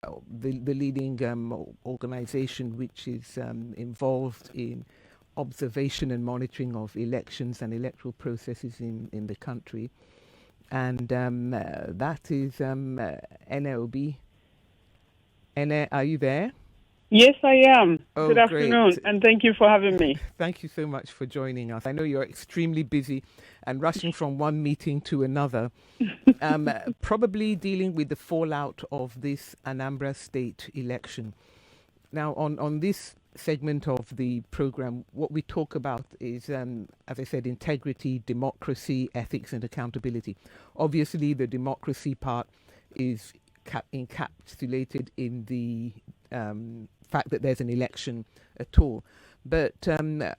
the leading organization which is involved in observation and monitoring of elections and electoral processes in the country. And that is Ene Obi. Ene, are you there? Yes, I am. Oh, good afternoon, great. And thank you for having me. Thank you so much for joining us. I know you're extremely busy and rushing from one meeting to another, probably dealing with the fallout of this Anambra State election. Now, on this segment of the program, what we talk about is, as I said, integrity, democracy, ethics, and accountability. Obviously, the democracy part is encapsulated in the fact that there's an election at all. But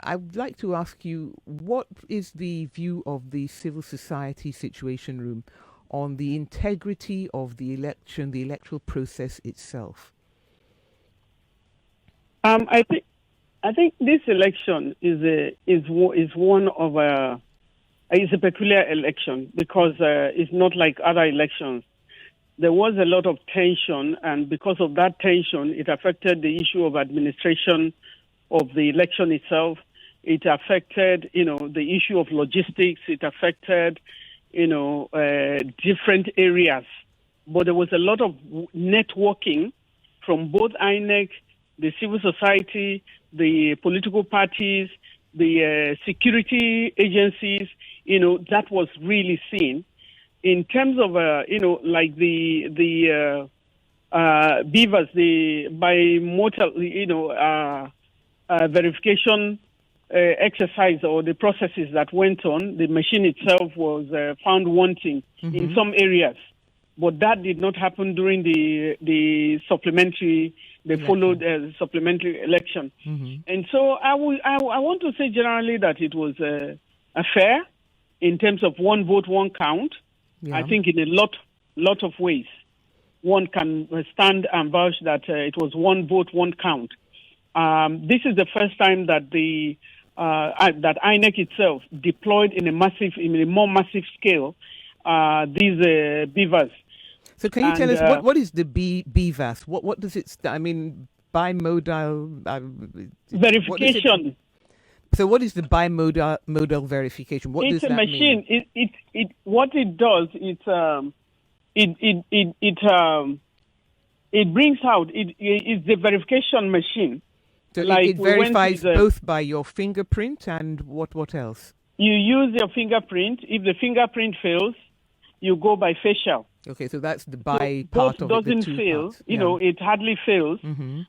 I would like to ask you, what is the view of the civil society situation room on the integrity of the election, the electoral process itself? I think this election is one of is a peculiar election because it's not like other elections. There was a lot of tension, and because of that tension, it affected the issue of administration of the election itself. It affected, the issue of logistics. It affected, different areas. But there was a lot of networking from both INEC, the civil society, the political parties, the security agencies, that was really seen. In terms of, like the beavers, the bimodal, verification exercise or the processes that went on, the machine itself was found wanting in some areas. But that did not happen during the supplementary, followed supplementary election. And so I want to say generally that it was a fair in terms of one vote, one count. Yeah. I think in a lot of ways, one can stand and vouch that it was one vote, one count. This is the first time that that INEC itself deployed in a more massive scale these beavers. So can you tell us what is the BVAS? What does it? I mean, bimodal verification. So what is the bimodal verification? What does that mean? It's a machine. What it does, it brings out. It's the verification machine. So like it verifies both by your fingerprint and what else? You use your fingerprint. If the fingerprint fails, you go by facial. Okay, so that's the by so part of it. Both doesn't fail. Yeah. It hardly fails.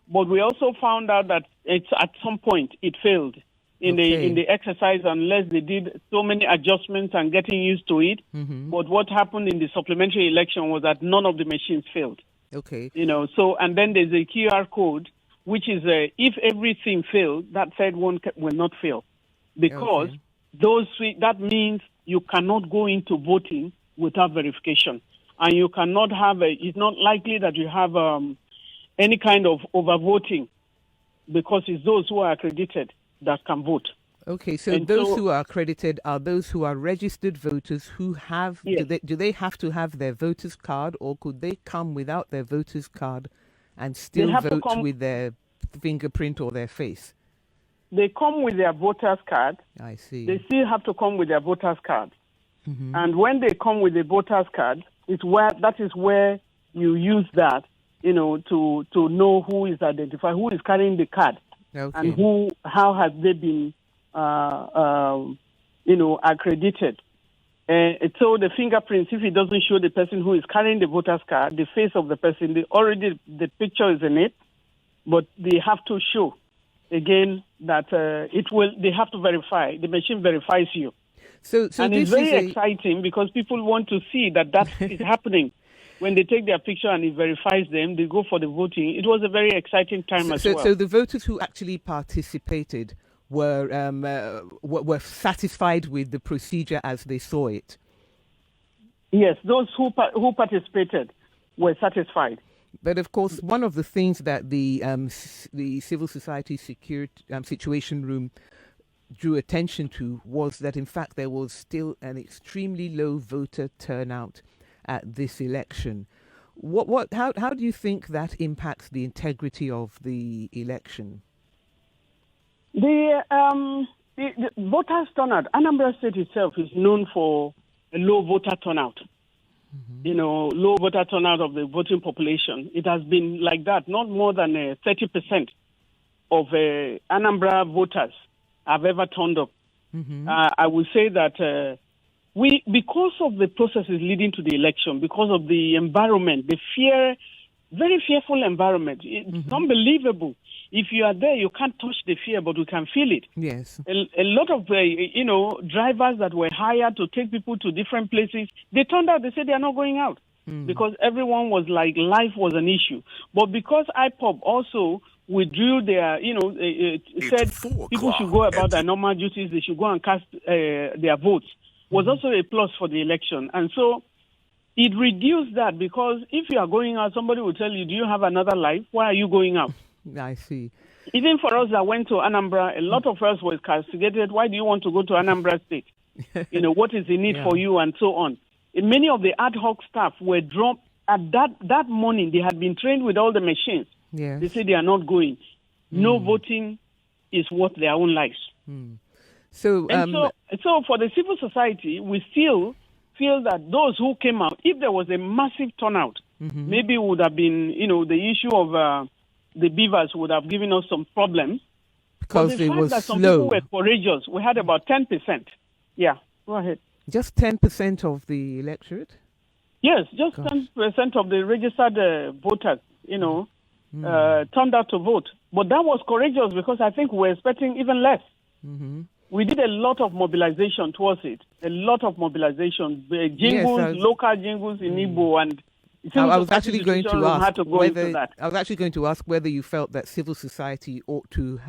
But we also found out that it's at some point it failed in the exercise unless they did so many adjustments and getting used to it. But what happened in the supplementary election was that none of the machines failed. Okay. So and then there's a QR code, which is if everything failed, that third one will not fail, because that means you cannot go into voting without verification, and you cannot have it's not likely that you have any kind of overvoting, because it's those who are accredited that can vote. Okay, so those who are accredited are those who are registered voters who have. Yes. Do they have to have their voters card, or could they come without their voters card and still vote with their fingerprint or their face? They come with their voters card. I see. They still have to come with their voters card. And when they come with the voters card, that is where you use that, to know who is identified, who is carrying the card, and how has they been, accredited. So the fingerprints, if it doesn't show the person who is carrying the voter's card, the face of the person, the picture is in it, but they have to show again that they have to verify. The machine verifies you. So and it's very exciting because people want to see that is happening. When they take their picture and it verifies them, they go for the voting. It was a very exciting time as well. So the voters who actually participated were satisfied with the procedure as they saw it. Yes, those who participated were satisfied. But of course, one of the things that the civil society situation room drew attention to was that, in fact, there was still an extremely low voter turnout at this election. how do you think that impacts the integrity of the election? The voters turnout, Anambra State itself is known for a low voter turnout. Low voter turnout of the voting population. It has been like that. Not more than 30% of Anambra voters have ever turned up. I would say that because of the processes leading to the election, because of the environment, the very fearful environment, it's unbelievable. If you are there, you can't touch the fear, but you can feel it. Yes. A lot of, drivers that were hired to take people to different places, they turned out, they said they are not going out because everyone was like, life was an issue. But because IPOB also withdrew their, said people should go about their normal duties, they should go and cast their votes, was also a plus for the election. And so it reduced that, because if you are going out, somebody will tell you, do you have another life? Why are you going out? I see. Even for us that went to Anambra, a lot of us were castigated. Why do you want to go to Anambra State? What is the need for you, and so on. And many of the ad hoc staff were dropped at that morning. They had been trained with all the machines. Yes. They said they are not going. No voting is worth their own lives. So for the civil society, we still feel that those who came out, if there was a massive turnout, maybe it would have been, the issue of the beavers would have given us some problems. Because it was that some slow. people were courageous. We had about 10%. Yeah, go ahead. Just 10% of the electorate? Yes, just 10% of the registered voters, turned out to vote. But that was courageous, because I think we were expecting even less. We did a lot of mobilization towards it. A lot of mobilization. Jingles, local jingles in Igbo, and I was actually going to ask whether you felt that civil society ought to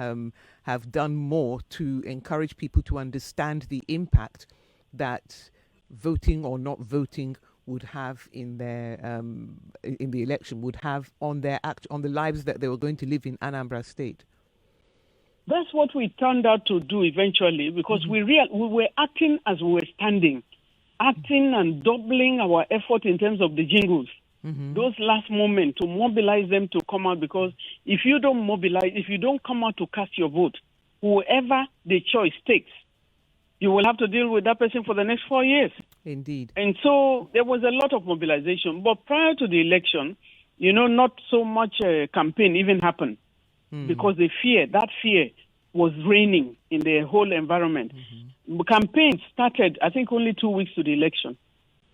have done more to encourage people to understand the impact that voting or not voting would have in their in the election, would have on the lives that they were going to live in Anambra State. That's what we turned out to do eventually, because we were acting as we were standing, acting and doubling our effort in terms of the jingles. Those last moments to mobilize them to come out, because if you don't mobilize, if you don't come out to cast your vote, whoever the choice takes, you will have to deal with that person for the next 4 years. Indeed. And so there was a lot of mobilization. But prior to the election, not so much campaign even happened, because that fear was reigning in the whole environment. Campaigns started, I think, only 2 weeks to the election.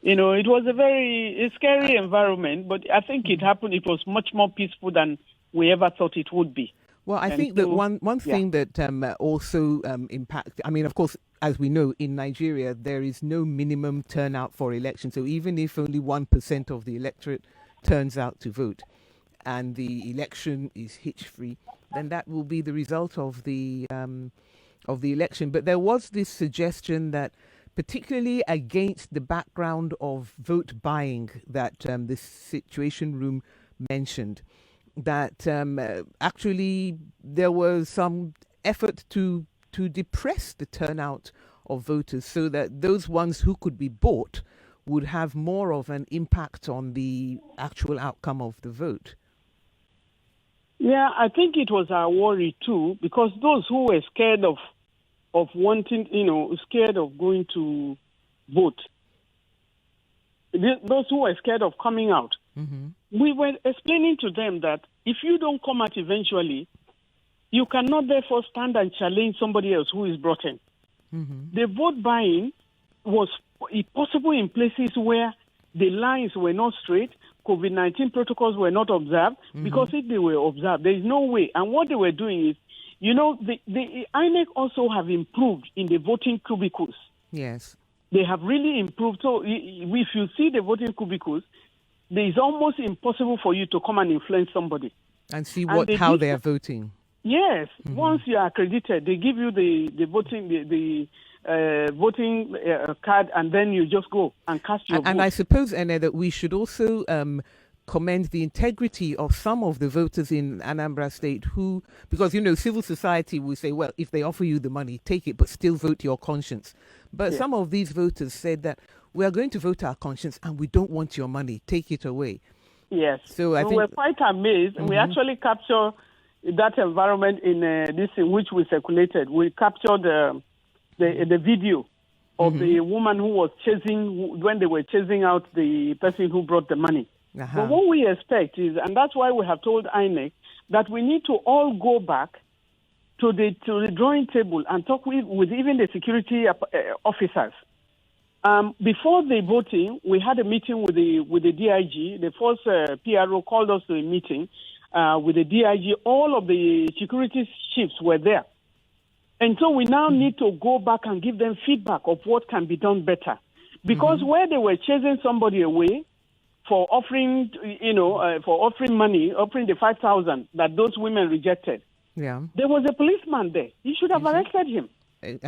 It was a very scary environment, but I think it happened. It was much more peaceful than we ever thought it would be. Well, I think that one thing that also impacts, I mean, of course, as we know, in Nigeria, there is no minimum turnout for elections. So even if only 1% of the electorate turns out to vote and the election is hitch-free, then that will be the result of the election. But there was this suggestion that, particularly against the background of vote buying that this Situation Room mentioned, that actually there was some effort to depress the turnout of voters, so that those ones who could be bought would have more of an impact on the actual outcome of the vote. Yeah, I think it was our worry too, because those who were scared of wanting, scared of going to vote, those who were scared of coming out, we were explaining to them that if you don't come out eventually, you cannot therefore stand and challenge somebody else who is brought in. The vote buying was possible in places where the lines were not straight, COVID-19 protocols were not observed, because if they were observed, there is no way. And what they were doing is, the INEC also have improved in the voting cubicles. Yes. They have really improved. So if you see the voting cubicles, it is almost impossible for you to come and influence somebody. And see how they are voting. Yes. Once you are accredited, they give you the voting voting card, and then you just go and cast your vote. And I suppose, Ene, that we should also commend the integrity of some of the voters in Anambra State who, because, civil society will say, well, if they offer you the money, take it, but still vote your conscience. But some of these voters said that we are going to vote our conscience and we don't want your money, take it away. Yes. So I we think were quite amazed. We actually captured that environment in this in which we circulated. We captured the video of the woman who was when they were chasing out the person who brought the money. But what we expect is, and that's why we have told INEC, that we need to all go back to the drawing table and talk with even the security officers. Before the voting, we had a meeting with the DIG. The first PRO called us to a meeting with the DIG. All of the security chiefs were there. And so we now need to go back and give them feedback of what can be done better. Because where they were chasing somebody away for offering, money, offering the 5,000 that those women rejected, there was a policeman there. You should have arrested him.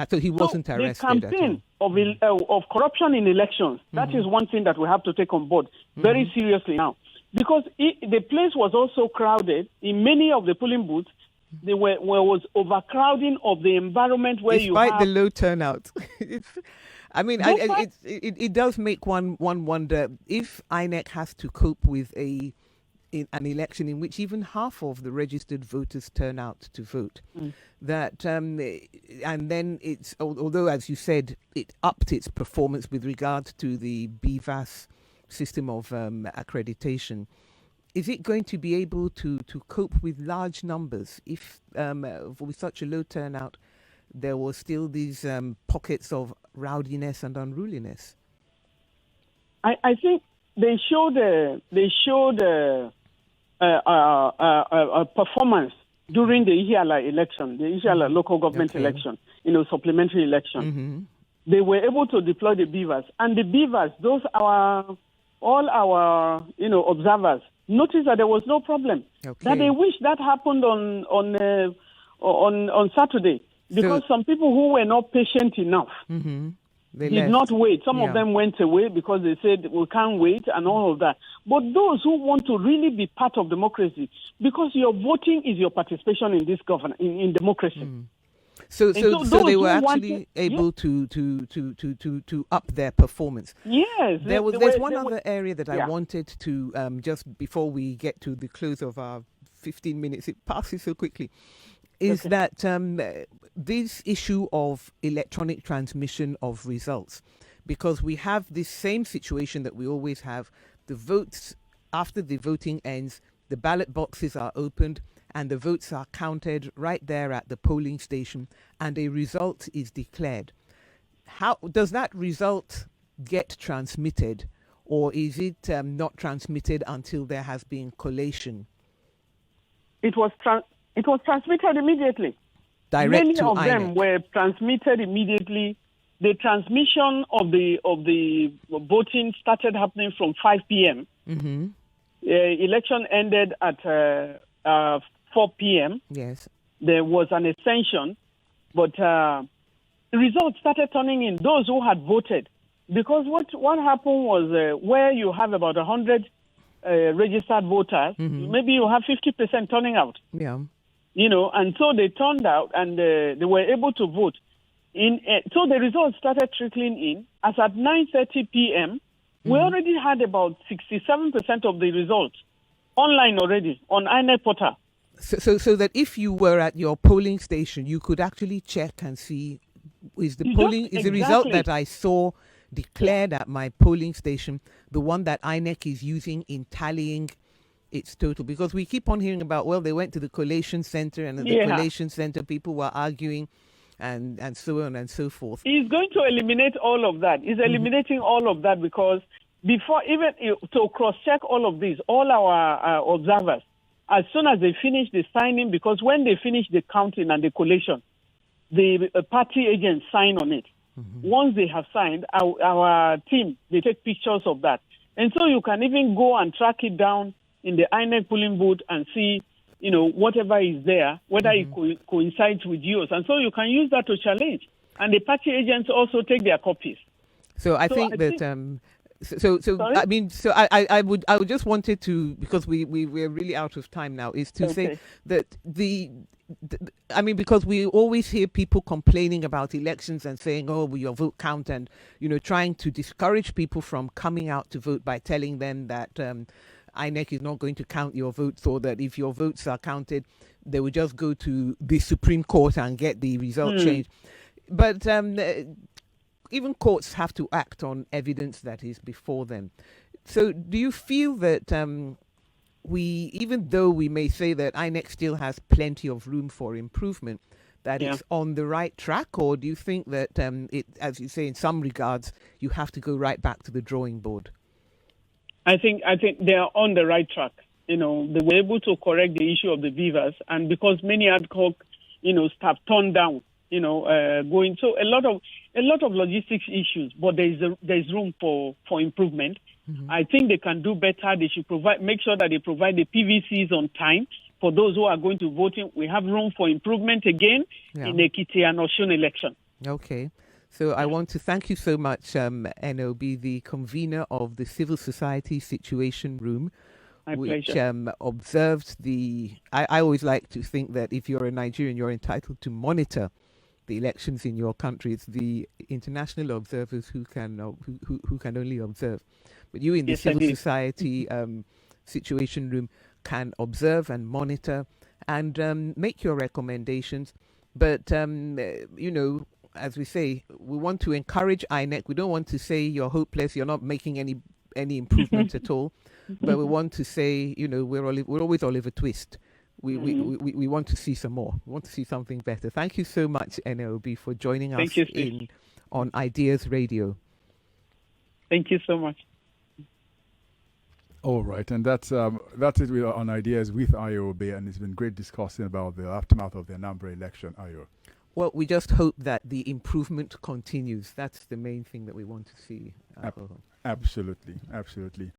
So he wasn't arrested. The campaign of corruption in elections, that is one thing that we have to take on board very seriously now. Because the place was also crowded. In many of the polling booths, there was overcrowding of the environment where despite the low turnout. It does make one wonder if INEC has to cope with an election in which even half of the registered voters turn out to vote. That and then it's, although as you said, it upped its performance with regard to the BVAS system of accreditation. Is it going to be able to cope with large numbers if with such a low turnout there was still these pockets of rowdiness and unruliness? I think they showed a performance during the Ihiala election, the Ihiala local government election, supplementary election. They were able to deploy the beavers, and the beavers, all our observers noticed that there was no problem. That they wish that happened on Saturday, because some people who were not patient enough did not wait. Some of them went away because they said we can't wait and all of that. But those who want to really be part of democracy, because your voting is your participation in this in democracy. So they were actually able to up their performance. Yes. There's one other area that I wanted to, just before we get to the close of our 15 minutes, it passes so quickly, is that this issue of electronic transmission of results, because we have this same situation that we always have. The votes, after the voting ends, the ballot boxes are opened, and the votes are counted right there at the polling station, and a result is declared. How does that result get transmitted, or is it not transmitted until there has been collation? It was transmitted immediately. Many of INEC. Them were transmitted immediately. The transmission of the voting started happening from 5 p.m. Election ended at 4 p.m. Yes. There was an extension, but the results started turning in, those who had voted. Because what happened was where you have about 100 registered voters, maybe you have 50% turning out. Yeah. And so they turned out and they were able to vote. So the results started trickling in. As at 9:30 p.m., we already had about 67% of the results online already on INEC portal. So that if you were at your polling station, you could actually check and see, is the result that I saw declared at my polling station the one that INEC is using in tallying its total? Because we keep on hearing about, well, they went to the collation center, and at the collation center people were arguing and so on and so forth. He's going to eliminate all of that. He's eliminating all of that, because before, even to cross-check all of this, all our observers, as soon as they finish the signing, because when they finish the counting and the collation, the party agents sign on it. Once they have signed, our team, they take pictures of that. And so you can even go and track it down in the INEC polling booth and see, whatever is there, whether it coincides with yours. And so you can use that to challenge. And the party agents also take their copies. So I think I would just wanted to, because we're really out of time now, is to say that because we always hear people complaining about elections and saying, oh, your vote count, and trying to discourage people from coming out to vote by telling them that INEC is not going to count your votes, or that if your votes are counted, they will just go to the Supreme Court and get the result changed. But even courts have to act on evidence that is before them. So do you feel that even though we may say that INEC still has plenty of room for improvement, that it's on the right track? Or do you think that, as you say, in some regards, you have to go right back to the drawing board? I think they are on the right track. They were able to correct the issue of the beavers, and because many ad hoc, staff turned down, going. So a lot of logistics issues, but there's room for improvement. I think they can do better. They should make sure that they provide the PVCs on time for those who are going to vote. We have room for improvement again in Ekiti and Osun election. Okay. So I want to thank you so much, Ene Obi, the convener of the Civil Society Situation Room, which observed I always like to think that if you're a Nigerian, you're entitled to monitor the elections in your country. It's the international observers who can only observe. But you in the Civil Society Situation Room can observe and monitor and make your recommendations. But, as we say, we want to encourage INEC. We don't want to say you're hopeless, you're not making any improvement at all. But we want to say, we're always Oliver Twist. We want to see some more. We want to see something better. Thank you so much, Ene Obi, for joining us on Ideas Radio. Thank you so much. All right, and that's it. We are on Ideas with Ayo Obe, and it's been great discussing about the aftermath of the Anambra election, Ayo. Well, we just hope that the improvement continues. That's the main thing that we want to see. Absolutely.